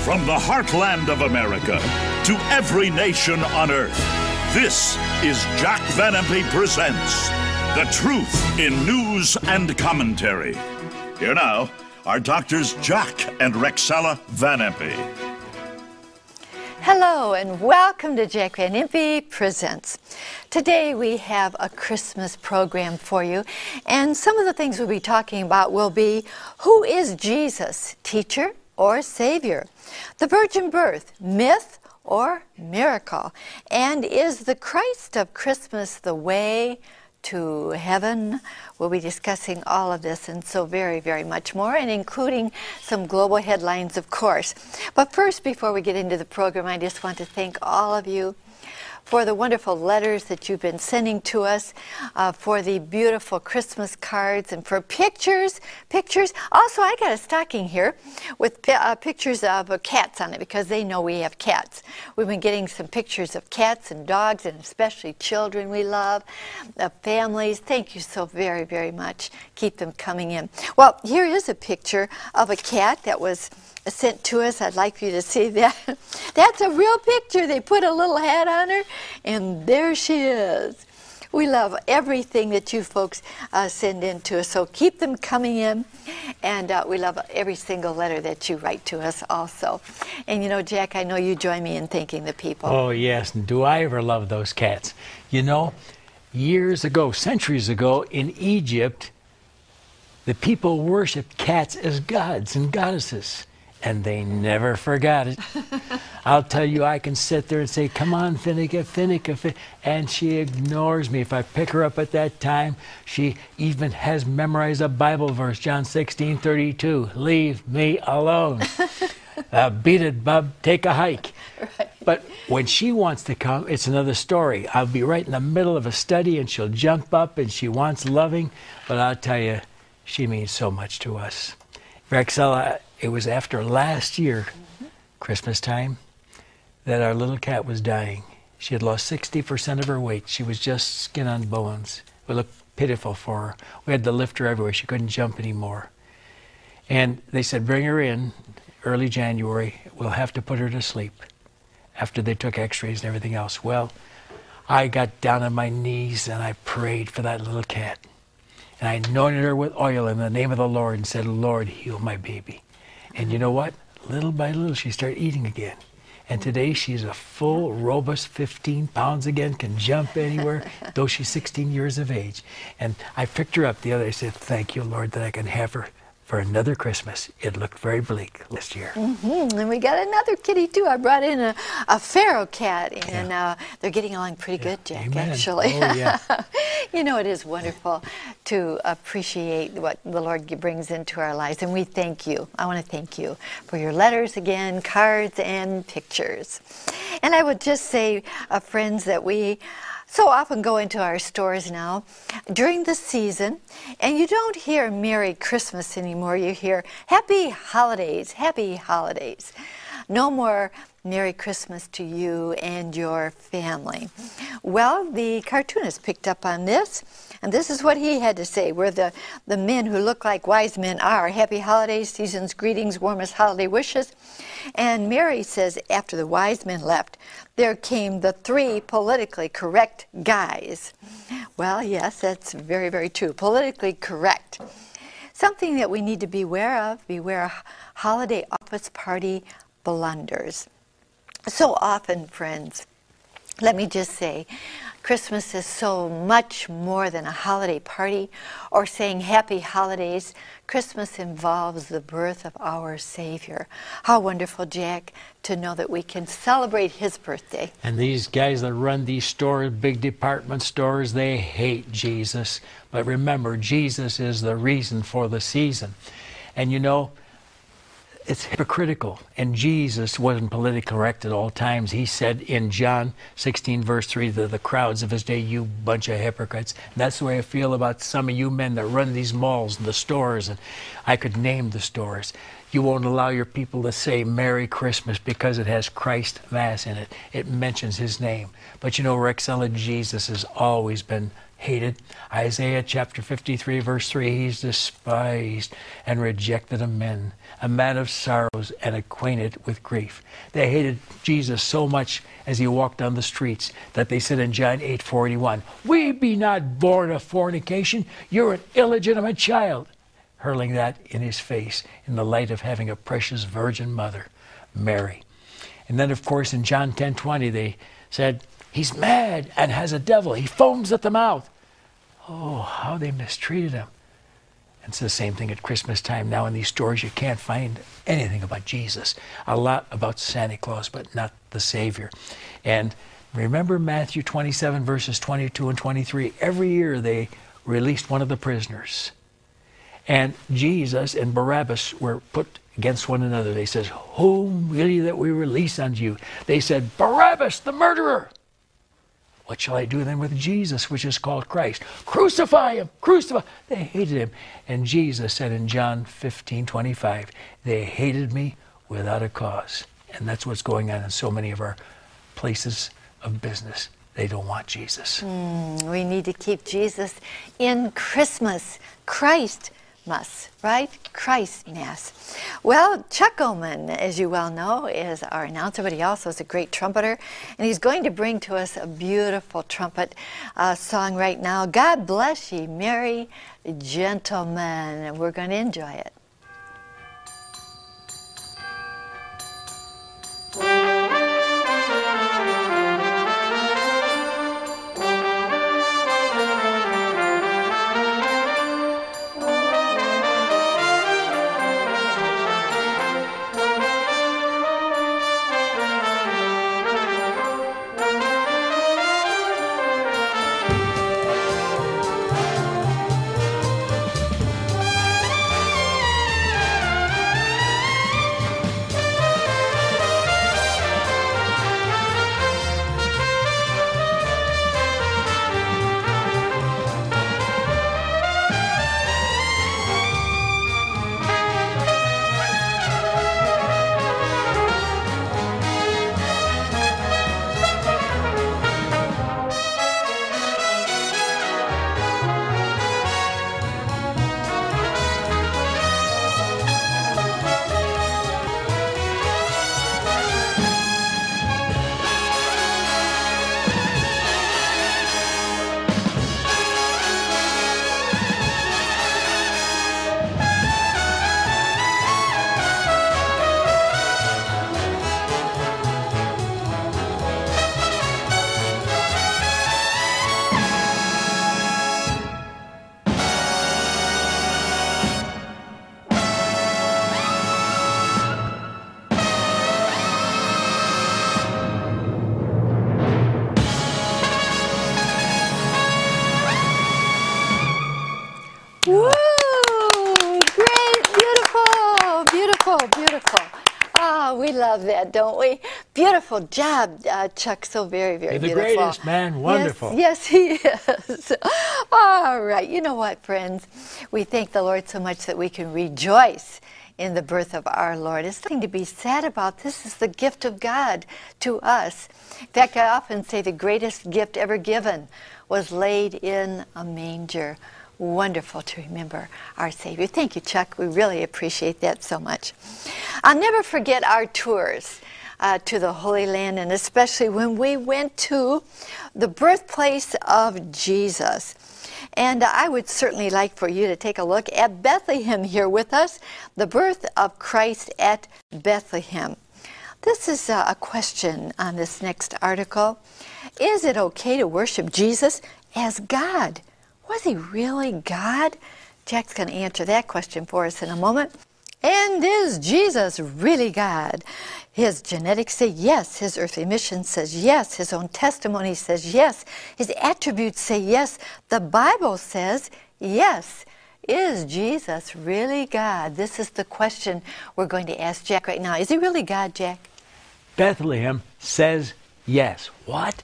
From the heartland of America to every nation on earth, this is Jack Van Impe Presents The Truth in News and Commentary. Here now are Doctors Jack and Rexella Van Impe. Hello and welcome to Jack Van Impe Presents. Today we have a Christmas program for you, and some of the things we'll be talking about will be: who is Jesus, teacher or savior? The virgin birth, myth or miracle? And is the Christ of Christmas the way to heaven? We'll be discussing all of this and so very, very much more, and including some global headlines, of course. But first, before we get into the program, I just want to thank all of you for the wonderful letters that you've been sending to us, for the beautiful Christmas cards, and for pictures. Also, I got a stocking here with pictures of cats on it, because they know we have cats. We've been getting some pictures of cats and dogs, and especially children we love, families. Thank you so very, very much. Keep them coming in. Well, here is a picture of a cat that was sent to us. I'd like for you to see that. That's a real picture. They put a little hat on her, and there she is. We love everything that you folks send in to us, so keep them coming in, and we love every single letter that you write to us also. And you know, Jack, I know you join me in thanking the people. Oh yes, and do I ever love those cats. You know, years ago, centuries ago, in Egypt, the people worshipped cats as gods and goddesses. And they never forgot it. I'll tell you, I can sit there and say, come on, Finnica, and she ignores me. If I pick her up at that time, she even has memorized a Bible verse, John 16:32, leave me alone. Beat it, bub, take a hike. Right. But when she wants to come, it's another story. I'll be right in the middle of a study, and she'll jump up, and she wants loving. But I'll tell you, she means so much to us. Rexella, it was after last year, Christmas time, that our little cat was dying. She had lost 60% of her weight. She was just skin on bones. We looked pitiful for her. We had to lift her everywhere. She couldn't jump anymore. And they said, bring her in early January. We'll have to put her to sleep after they took x-rays and everything else. Well, I got down on my knees and I prayed for that little cat. And I anointed her with oil in the name of the Lord and said, Lord, heal my baby. And you know what? Little by little, she started eating again. And today, she's a full, robust 15 pounds again, can jump anywhere, though she's 16 years of age. And I picked her up the other day. I said, thank you, Lord, that I can have her for another Christmas. It looked very bleak this year. And we got another kitty, too. I brought in a feral cat, and they're getting along pretty good, Jack, Amen. Actually. Oh, yeah. You know, it is wonderful to appreciate what the Lord brings into our lives, and we thank you. I want to thank you for your letters again, cards, and pictures. And I would just say, friends, that we so often go into our stores now during the season, and you don't hear Merry Christmas anymore. You hear Happy Holidays, Happy Holidays. No more Merry Christmas to you and your family. Well, the cartoonist picked up on this, and this is what he had to say. We're the men who look like wise men are. Happy holidays, season's greetings, warmest holiday wishes. And Mary says, after the wise men left, there came the three politically correct guys. Well, yes, that's very, very true. Politically correct. Something that we need to beware of. Beware of holiday office party blunders. So often, friends, let me just say, Christmas is so much more than a holiday party or saying happy holidays. Christmas involves the birth of our Savior. How wonderful, Jack, to know that we can celebrate His birthday. And these guys that run these stores, big department stores, they hate Jesus. But remember, Jesus is the reason for the season. And you know, it's hypocritical. And Jesus wasn't politically correct at all times. He said in John 16, verse 3, to the crowds of his day, you bunch of hypocrites. And that's the way I feel about some of you men that run these malls and the stores. And I could name the stores. You won't allow your people to say Merry Christmas because it has Christ Mass in it. It mentions His name. But you know, Rexella, Jesus has always been hated. Isaiah chapter 53 verse 3, he's despised and rejected of men, a man of sorrows and acquainted with grief. They hated Jesus so much as he walked down the streets that they said in John 8:41, we be not born of fornication, you're an illegitimate child, hurling that in his face in the light of having a precious virgin mother, Mary. And then of course in John 10:20 they said, he's mad and has a devil. He foams at the mouth. Oh, how they mistreated him. And it's the same thing at Christmas time. Now in these stories you can't find anything about Jesus. A lot about Santa Claus, but not the Savior. And remember Matthew 27 verses 22 and 23. Every year they released one of the prisoners. And Jesus and Barabbas were put against one another. They said, whom will ye that we release unto you? They said, Barabbas, the murderer. What shall I do then with Jesus, which is called Christ? Crucify him, crucify. They hated him. And Jesus said in John 15:25, they hated me without a cause. And that's what's going on in so many of our places of business. They don't want Jesus. We need to keep Jesus in Christmas. Christ Mass, right? Christ Mass. Well, Chuck Oman, as you well know, is our announcer, but he also is a great trumpeter, and he's going to bring to us a beautiful trumpet song right now. God bless ye, merry gentlemen, and we're going to enjoy it. Woo! Great, beautiful, beautiful, beautiful. Oh, we love that, don't we? Beautiful job, Chuck. So very, very You're the beautiful. greatest, man. Wonderful. Yes, he is. All right. You know what, friends? We thank the Lord so much that we can rejoice in the birth of our Lord. It's nothing to be sad about. This is the gift of God to us. In fact, I often say the greatest gift ever given was laid in a manger. Wonderful to remember our Savior. Thank you, Chuck. We really appreciate that so much. I'll never forget our tours to the Holy Land, and especially when we went to the birthplace of Jesus. And I would certainly like for you to take a look at Bethlehem here with us, the birth of Christ at Bethlehem. This is a question on this next article. Is it okay to worship Jesus as God? Was he really God? Jack's going to answer that question for us in a moment. And is Jesus really God? His genetics say yes. His earthly mission says yes. His own testimony says yes. His attributes say yes. The Bible says yes. Is Jesus really God? This is the question we're going to ask Jack right now. Is he really God, Jack? Bethlehem says yes. What?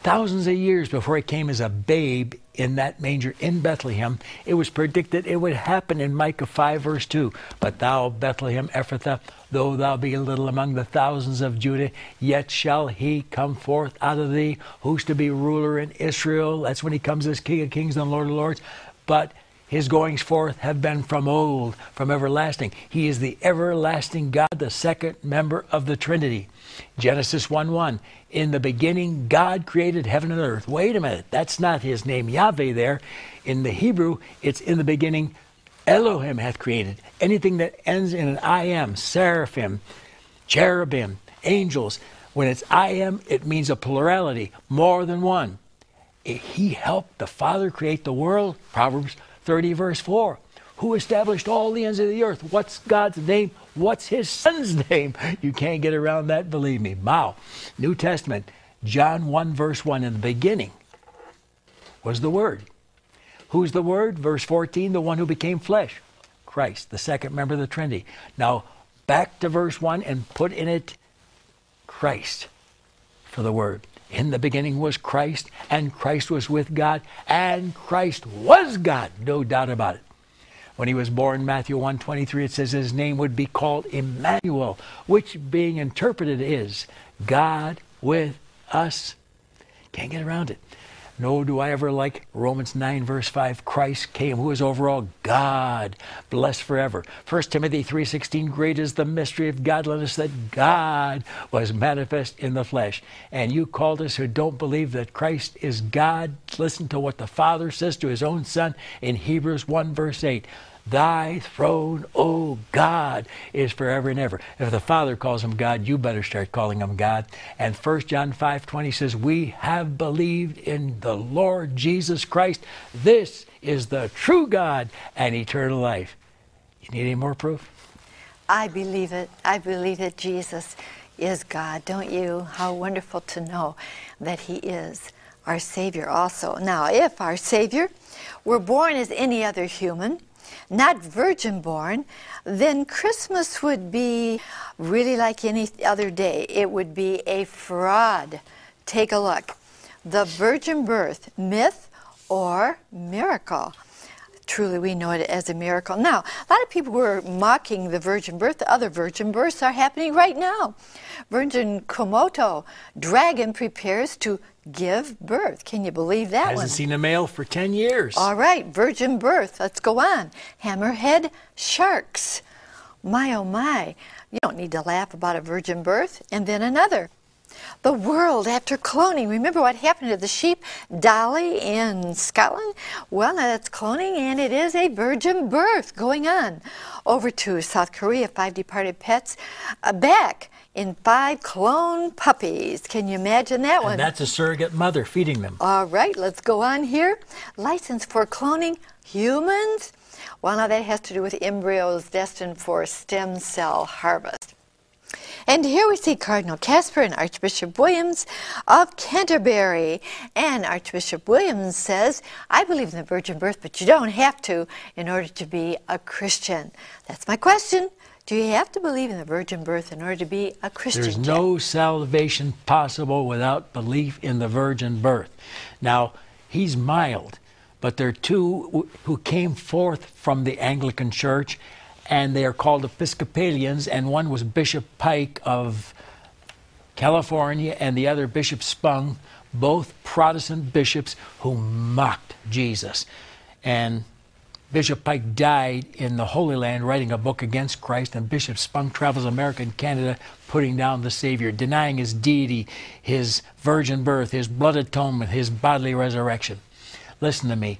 Thousands of years before he came as a babe in that manger in Bethlehem. It was predicted it would happen in Micah 5 verse 2. But thou, Bethlehem Ephrathah, though thou be little among the thousands of Judah, yet shall he come forth out of thee, who's to be ruler in Israel. That's when he comes as King of Kings and Lord of Lords. But his goings forth have been from old, from everlasting. He is the everlasting God, the second member of the Trinity. Genesis 1:1, in the beginning God created heaven and earth. Wait a minute, that's not his name Yahweh there. In the Hebrew, it's in the beginning Elohim hath created. Anything that ends in an I am, seraphim, cherubim, angels. When it's I am, it means a plurality, more than one. He helped the Father create the world, Proverbs 30 verse 4. Who established all the ends of the earth? What's God's name? What's his son's name? You can't get around that, believe me. Wow. New Testament, John 1 verse 1, in the beginning was the Word. Who's the Word? Verse 14, the one who became flesh. Christ, the second member of the Trinity. Now, back to verse 1 and put in it Christ for the Word. In the beginning was Christ, and Christ was with God, and Christ was God, no doubt about it. When he was born, Matthew 1:23, it says his name would be called Emmanuel, which being interpreted is God with us. Can't get around it. No, do I ever like Romans 9 verse 5, Christ came, who is overall God, blessed forever. 1 Timothy 3:16, great is the mystery of godliness, that God was manifest in the flesh. And you called us who don't believe that Christ is God, listen to what the Father says to his own Son in Hebrews 1 verse 8. Thy throne, O God, is forever and ever. If the Father calls him God, you better start calling him God. And 1 John 5:20 says, we have believed in the Lord Jesus Christ. This is the true God and eternal life. You need any more proof? I believe it. I believe that Jesus is God, don't you? How wonderful to know that he is our Savior also. Now, if our Savior were born as any other human, not virgin born, then Christmas would be really like any other day. It would be a fraud. Take a look. The virgin birth, myth or miracle? Truly, we know it as a miracle. Now, a lot of people were mocking the virgin birth. The other virgin births are happening right now. Virgin Komodo dragon prepares to give birth. Can you believe that one? Hasn't seen a male for 10 years. All right, virgin birth. Let's go on. Hammerhead sharks. My, oh my. You don't need to laugh about a virgin birth. And then another. The world after cloning. Remember what happened to the sheep Dolly in Scotland? Well, now that's cloning, and it is a virgin birth going on. Over to South Korea, 5 departed pets back in 5 clone puppies. Can you imagine that one? And that's a surrogate mother feeding them. All right, let's go on here. License for cloning humans. Well, now that has to do with embryos destined for stem cell harvest. And here we see Cardinal Casper and Archbishop Williams of Canterbury. And Archbishop Williams says, I believe in the virgin birth, but you don't have to in order to be a Christian. That's my question. Do you have to believe in the virgin birth in order to be a Christian? There's no salvation possible without belief in the virgin birth. Now, he's mild, but there are two who came forth from the Anglican Church, and they are called Episcopalians, and one was Bishop Pike of California, and the other Bishop Spong, both Protestant bishops who mocked Jesus. And Bishop Pike died in the Holy Land writing a book against Christ, and Bishop Spong travels America and Canada putting down the Savior, denying his deity, his virgin birth, his blood atonement, his bodily resurrection. Listen to me.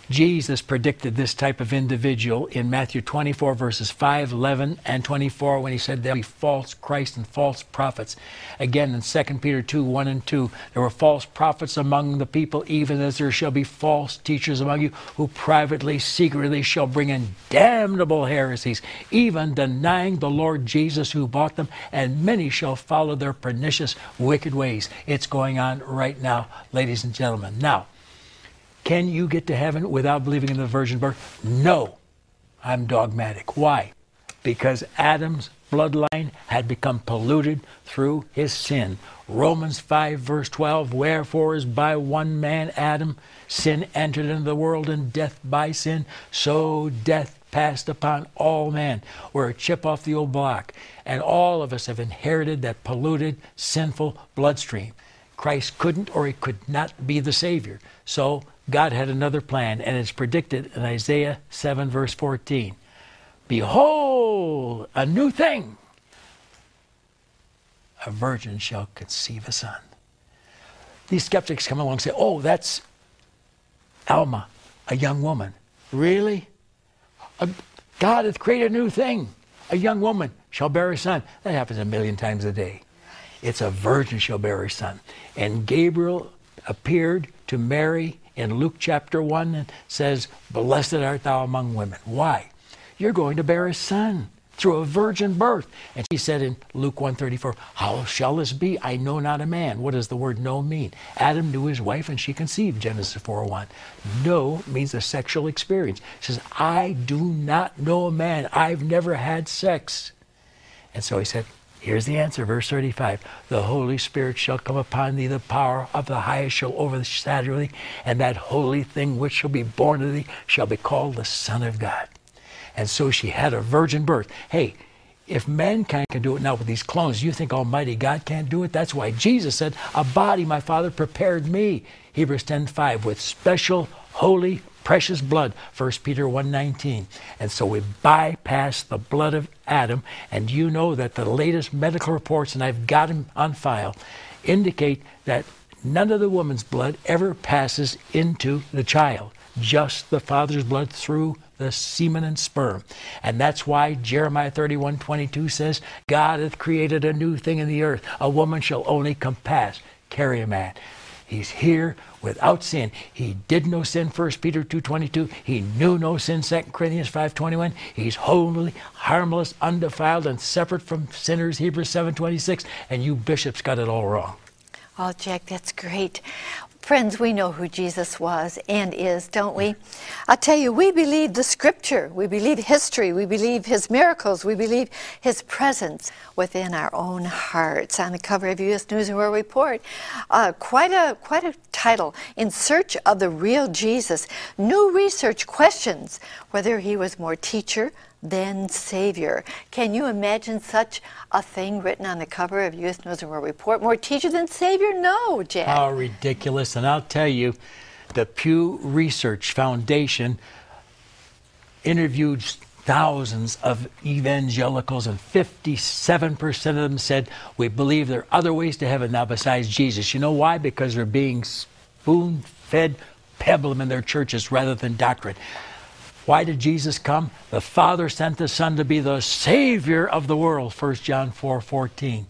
Jesus predicted this type of individual in Matthew 24 verses 5, 11, and 24 when he said there will be false Christ and false prophets. Again in 2 Peter 2, 1 and 2, there were false prophets among the people, even as there shall be false teachers among you who privately, secretly shall bring in damnable heresies, even denying the Lord Jesus who bought them, and many shall follow their pernicious, wicked ways. It's going on right now, ladies and gentlemen. Now, can you get to heaven without believing in the virgin birth? No. I'm dogmatic. Why? Because Adam's bloodline had become polluted through his sin. Romans 5 verse 12, wherefore as by one man, Adam, sin entered into the world, and death by sin, so death passed upon all men. We're a chip off the old block, and all of us have inherited that polluted, sinful bloodstream. Christ couldn't, or he could not be the Savior. So God had another plan, and it's predicted in Isaiah 7 verse 14. Behold, a new thing. A virgin shall conceive a son. These skeptics come along and say, oh, that's Alma, a young woman. Really? God hath created a new thing. A young woman shall bear a son. That happens a million times a day. It's a virgin shall bear a son. And Gabriel appeared to Mary in Luke chapter 1 and says, blessed art thou among women. Why? You're going to bear a son through a virgin birth. And she said in Luke 1:34, how shall this be? I know not a man. What does the word know mean? Adam knew his wife and she conceived, Genesis 4:1. Know means a sexual experience. It says, I do not know a man. I've never had sex. And so he said, here's the answer, verse 35. The Holy Spirit shall come upon thee, the power of the highest shall overshadow thee, and that holy thing which shall be born of thee shall be called the Son of God. And so she had a virgin birth. Hey, if mankind can do it now with these clones, you think Almighty God can't do it? That's why Jesus said, a body my Father prepared me, Hebrews 10:5, with special, holy, precious blood, 1 Peter 1:19. And so we bypass the blood of Adam, and you know that the latest medical reports, and I've got them on file, indicate that none of the woman's blood ever passes into the child, just the father's blood through the semen and sperm. And that's why Jeremiah 31:22 says, God hath created a new thing in the earth. A woman shall only compass, carry a man. He's here without sin. He did no sin, 1 Peter 2:22. He knew no sin, 2 Corinthians 5:21. He's holy, harmless, undefiled, and separate from sinners, Hebrews 7:26. And you bishops got it all wrong. Oh, Jack, that's great. Friends, we know who Jesus was and is, don't we? I'll tell you, we believe the Scripture. We believe history. We believe His miracles. We believe His presence within our own hearts. On the cover of U.S. News and World Report, quite a title, In Search of the Real Jesus. New research questions whether He was more teacher than Savior. Can you imagine such a thing written on the cover of U.S. News and World Report? More teacher than Savior? No, Jack. How ridiculous. And I'll tell you, the Pew Research Foundation interviewed thousands of evangelicals, and 57% of them said, we believe there are other ways to heaven now besides Jesus. You know why? Because they're being spoon-fed pebbleum in their churches rather than doctrine. Why did Jesus come? The Father sent the Son to be the Savior of the world, 1 John 4:14.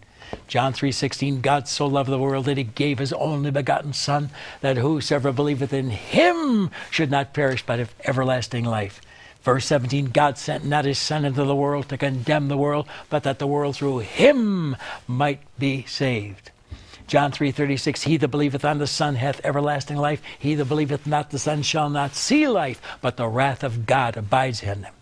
John 3:16, God so loved the world that He gave His only begotten Son, that whosoever believeth in Him should not perish but have everlasting life. Verse 17, God sent not His Son into the world to condemn the world, but that the world through Him might be saved. John 3:36, he that believeth on the Son hath everlasting life. He that believeth not the Son shall not see life, but the wrath of God abides in him.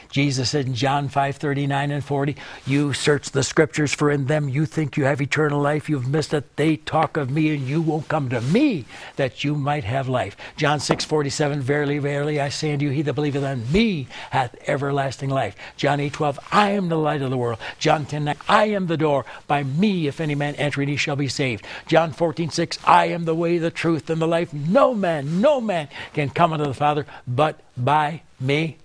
Jesus said in John 5:39 and 40, you search the Scriptures, for in them you think you have eternal life. You've missed it. They talk of me, and you won't come to me, that you might have life. John 6:47, verily, verily, I say unto you, he that believeth on me hath everlasting life. John 8:12, I am the light of the world. John 10:9, I am the door. By me, if any man enter in, he shall be saved. John 14:6, I am the way, the truth, and the life. No man can come unto the Father but by me.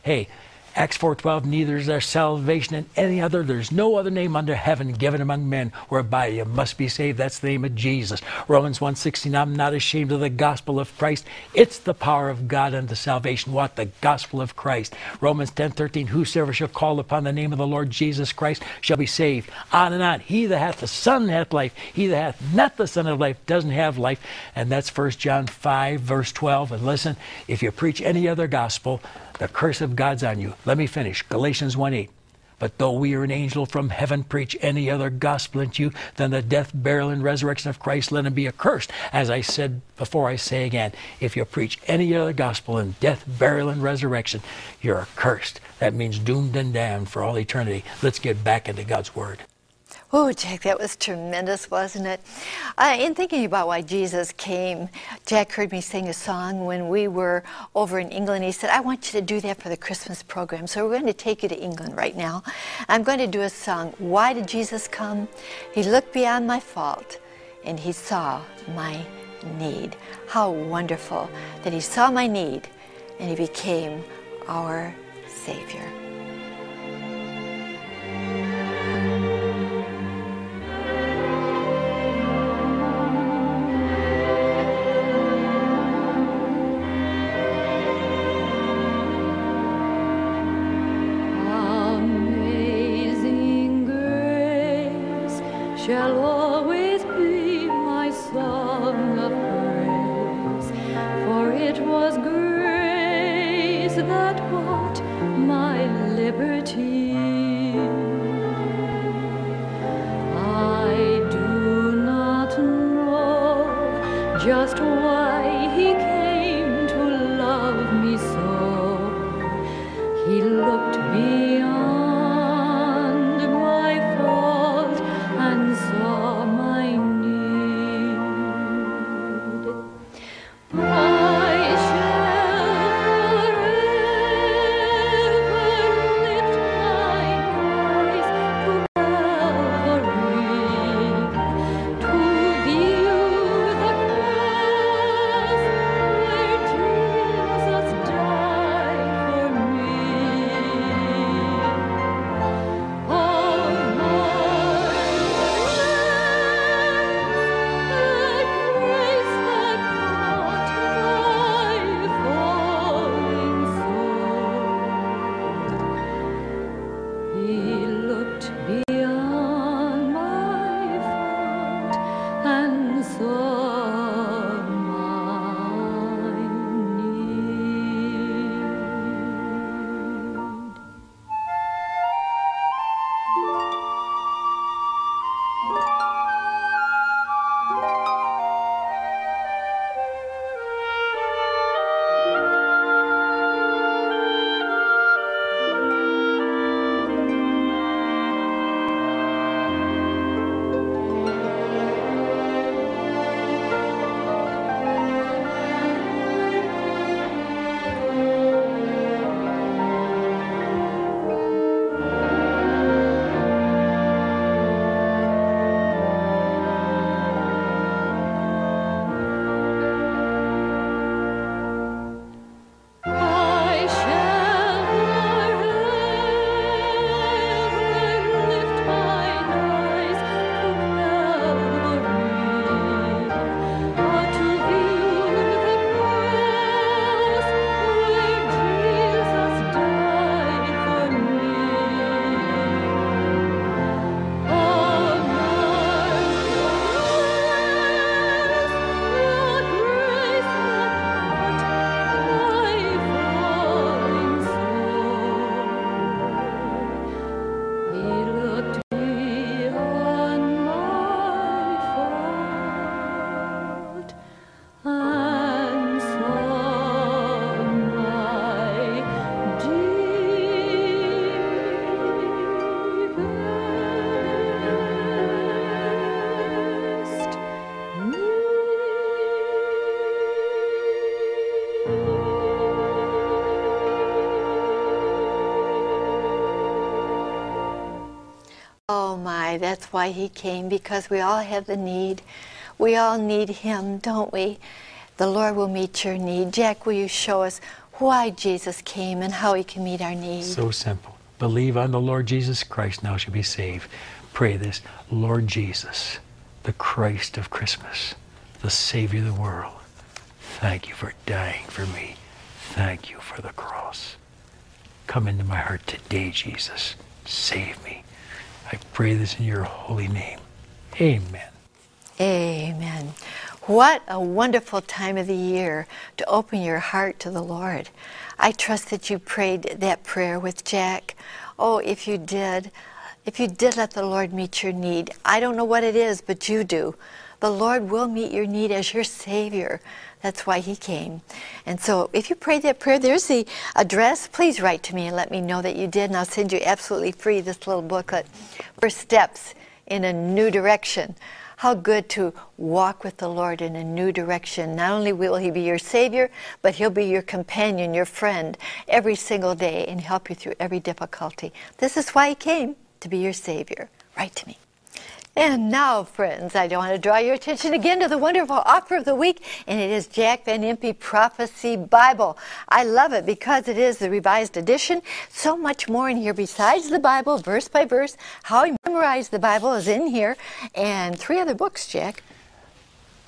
Hey, Acts 4:12, neither is there salvation in any other. There's no other name under heaven given among men whereby you must be saved. That's the name of Jesus. Romans 1:16, I'm not ashamed of the gospel of Christ. It's the power of God unto salvation. What? The gospel of Christ. Romans 10:13, whosoever shall call upon the name of the Lord Jesus Christ shall be saved. On and on. He that hath the Son hath life. He that hath not the Son of life doesn't have life. And that's 1 John 5, verse 12. And listen, if you preach any other gospel, the curse of God's on you. Let me finish. Galatians 1:8. But though we or an angel from heaven preach any other gospel unto you than the death, burial, and resurrection of Christ, let him be accursed. As I said before, I say again, if you preach any other gospel than death, burial, and resurrection, you're accursed. That means doomed and damned for all eternity. Let's get back into God's Word. Oh, Jack, that was tremendous, wasn't it? In thinking about why Jesus came, Jack heard me sing a song when we were over in England. He said, I want you to do that for the Christmas program. So we're going to take you to England right now. I'm going to do a song, Why Did Jesus Come? He looked beyond my fault, and he saw my need. How wonderful that he saw my need, and he became our Savior. Shall always be my song of praise, for it was grace that bought my liberty. I do not know just why he came to love me so. He looked beyond and saw my need. I shall forever lift my eyes to Calvary, to view the cross where Jesus died for me. Oh, Oh my, that's why he came, because we all have the need. We all need him, don't we? The Lord will meet your need. Jack, will you show us why Jesus came and how he can meet our need? So simple. Believe on the Lord Jesus Christ, now shall be saved. Pray this: Lord Jesus, the Christ of Christmas, the Savior of the world, thank you for dying for me. Thank you for the cross. Come into my heart today, Jesus. Save me. I pray this in your holy name. Amen. Amen. What a wonderful time of the year to open your heart to the Lord. I trust that you prayed that prayer with Jack. Oh, if you did let the Lord meet your need. I don't know what it is, but you do. The Lord will meet your need as your Savior. That's why He came. And so if you prayed that prayer, there's the address. Please write to me and let me know that you did, and I'll send you absolutely free this little booklet for steps in a new direction. How good to walk with the Lord in a new direction. Not only will He be your Savior, but He'll be your companion, your friend, every single day and help you through every difficulty. This is why He came, to be your Savior. Write to me. And now, friends, I want to draw your attention again to the wonderful offer of the week, and it is Jack Van Impe Prophecy Bible. I love it because it is the revised edition. So much more in here besides the Bible, verse by verse. How you memorize the Bible is in here, and 3 other books, Jack.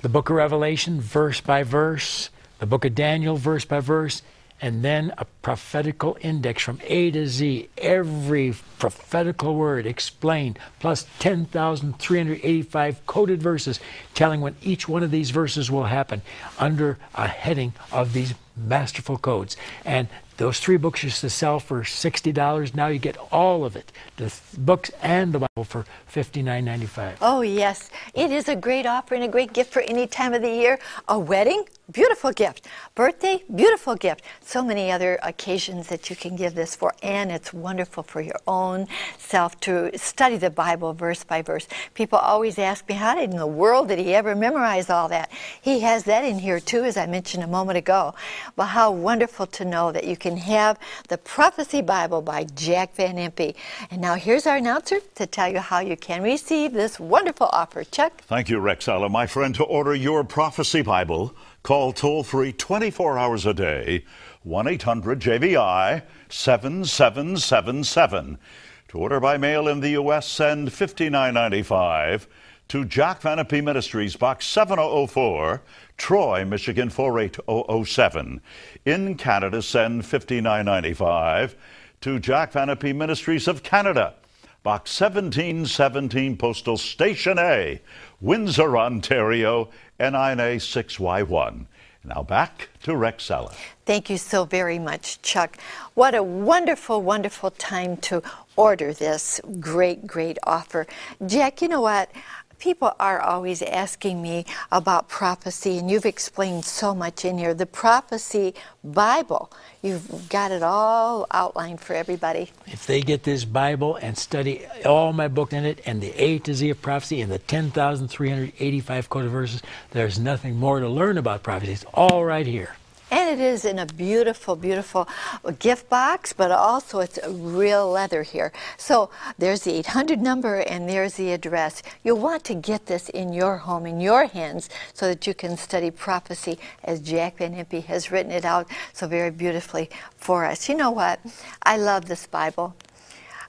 The book of Revelation, verse by verse. The book of Daniel, verse by verse. And then a prophetical index from A to Z, every prophetical word explained, plus 10,385 coded verses telling when each one of these verses will happen under a heading of these masterful codes. And those 3 books used to sell for $60. Now you get all of it, the books and the Bible, for $59.95. Oh, yes. It is a great offer and a great gift for any time of the year. A wedding, beautiful gift. Birthday, beautiful gift. So many other occasions that you can give this for, and it's wonderful for your own self to study the Bible verse by verse. People always ask me, how in the world did he ever memorize all that? He has that in here too, as I mentioned a moment ago. But how wonderful to know that you can have the Prophecy Bible by Jack Van Impe. And now here's our announcer to tell you how you can receive this wonderful offer. Chuck? Thank you, Rexella. My friend, to order your Prophecy Bible, call toll-free 24 hours a day, 1-800-JVI 7777. To order by mail in the U.S., send $59.95 to Jack Van Impe Ministries, Box 7004, Troy, Michigan 48007. In Canada, send $59.95 to Jack Van Impe Ministries of Canada, Box 1717, Postal Station A, Windsor, Ontario, NINA 6Y1. Now back to Rexella. Thank you so very much, Chuck. What a wonderful, wonderful time to order this great, great offer. Jack, you know what? People are always asking me about prophecy, and you've explained so much in here. The Prophecy Bible, you've got it all outlined for everybody. If they get this Bible and study all my book in it, and the A to Z of prophecy, and the 10,385 coded verses, there's nothing more to learn about prophecy. It's all right here. And it is in a beautiful, beautiful gift box, but also it's a real leather here. So there's the 800 number and there's the address. You'll want to get this in your home, in your hands, so that you can study prophecy as Jack Van Impe has written it out so very beautifully for us. You know what? I love this Bible.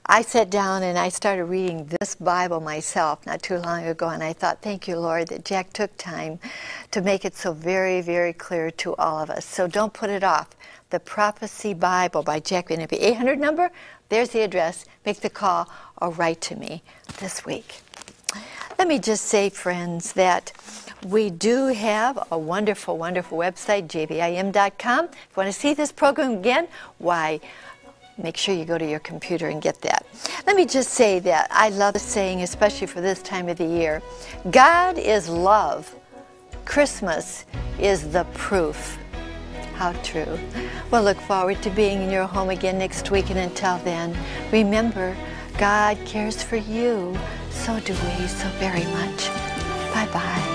I sat down and I started reading this Bible myself not too long ago, and I thought, thank you, Lord, that Jack took time to make it so very, very clear to all of us. So don't put it off. The Prophecy Bible by Jack Van Impe. 800 number, there's the address. Make the call or write to me this week. Let me just say, friends, that we do have a wonderful, wonderful website, jvim.com. If you want to see this program again, why, make sure you go to your computer and get that. Let me just say that I love saying, especially for this time of the year, God is love. Christmas is the proof. How true. We'll look forward to being in your home again next week, and until then, remember, God cares for you. So do we so very much. Bye-bye.